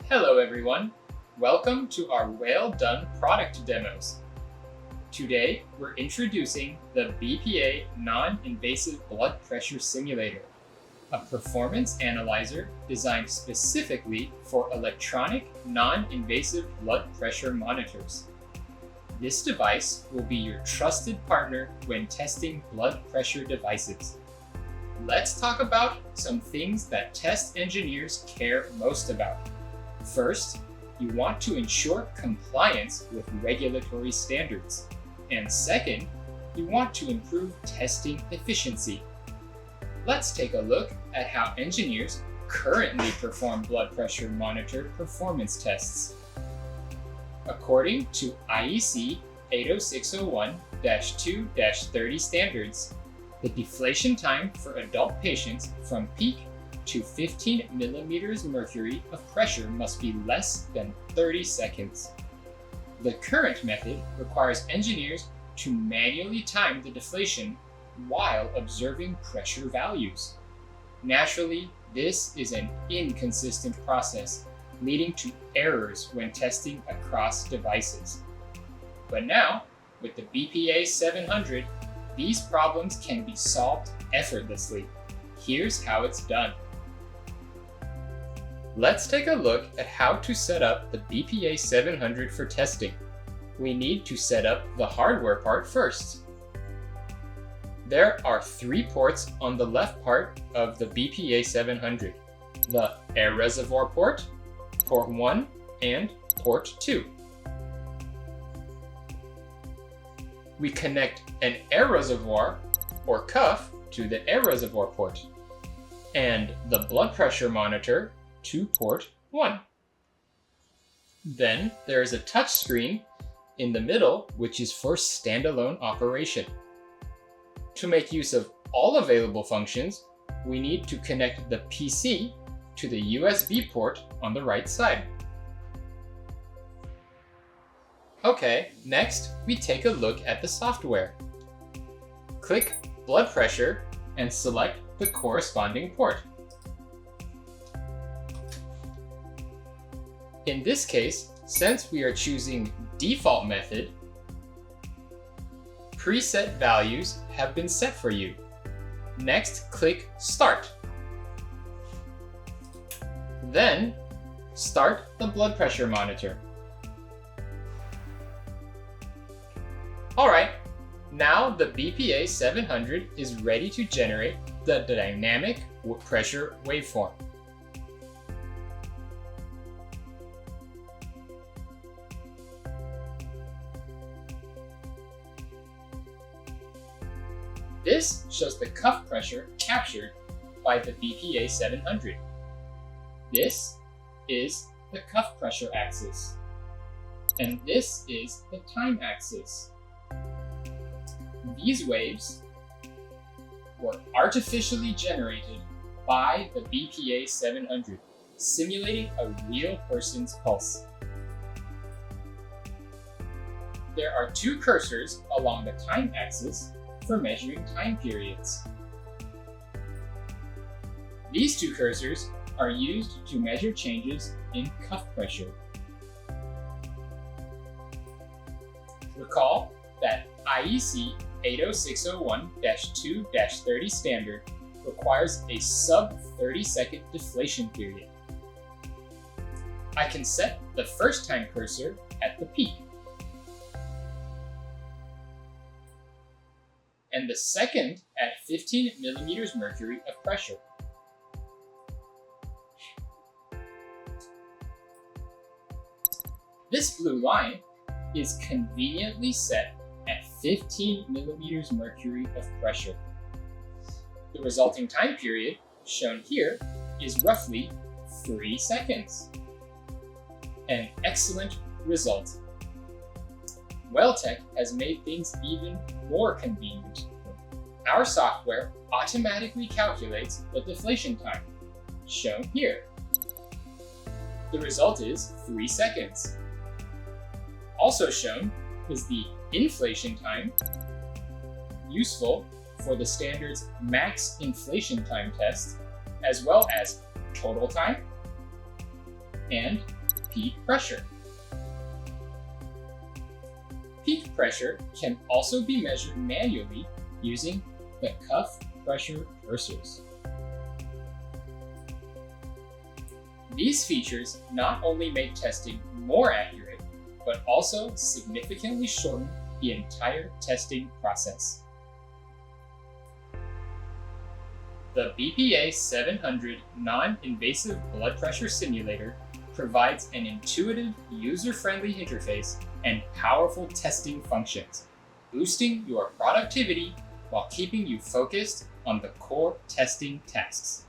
Hello everyone, welcome to our WhaleTeq product demos. Today we're introducing the BPA Non-Invasive Blood Pressure Simulator, a performance analyzer designed specifically for electronic non-invasive blood pressure monitors. This device will be your trusted partner when testing blood pressure devices. Let's talk about some things that test engineers care most about. First, you want to ensure compliance with regulatory standards. And second, you want to improve testing efficiency. Let's take a look at how engineers currently perform blood pressure monitor performance tests. According to IEC80601-2-30 standards, the deflation time for adult patients from peak to 15 millimeters mercury of pressure must be less than 30 seconds. The current method requires engineers to manually time the deflation while observing pressure values. Naturally, this is an inconsistent process, leading to errors when testing across devices. But now, with the BPA 700, these problems can be solved effortlessly. Here's how it's done. Let's take a look at how to set up the BPA 700 for testing. We need to set up the hardware part first. There are 3 ports on the left part of the BPA 700. The air reservoir port, port 1, and port 2. We connect an air reservoir, or cuff, to the air reservoir port, and the blood pressure monitor to port 1. Then there is a touch screen in the middle, which is for standalone operation. To make use of all available functions, we need to connect the PC to the USB port on the right side. Okay, next we take a look at the software. Click Blood Pressure and select the corresponding port. In this case, since we are choosing default method, preset values have been set for you. Next, click Start. Then, start the blood pressure monitor. Alright, now the BPA 700 is ready to generate the dynamic pressure waveform. This shows the cuff pressure captured by the BPA 700. This is the cuff pressure axis, and this is the time axis. These waves were artificially generated by the BPA 700, simulating a real person's pulse. There are 2 cursors along the time axis for measuring time periods. These 2 cursors are used to measure changes in cuff pressure. Recall that IEC 80601-2-30 standard requires a sub-30-second deflation period. I can set the first time cursor at the peak, and the second at 15 millimeters mercury of pressure. This blue line is conveniently set at 15 millimeters mercury of pressure. The resulting time period, shown here, is roughly 3 seconds. An excellent result. WhaleTeq has made things even more convenient. Our software automatically calculates the deflation time, shown here. The result is 3 seconds. Also shown is the inflation time, useful for the standard's max inflation time test, as well as total time and peak pressure. Peak pressure can also be measured manually using the cuff pressure cursors. These features not only make testing more accurate, but also significantly shorten the entire testing process. The BPA 700 non-invasive blood pressure simulator provides an intuitive, user-friendly interface and powerful testing functions, boosting your productivity while keeping you focused on the core testing tasks.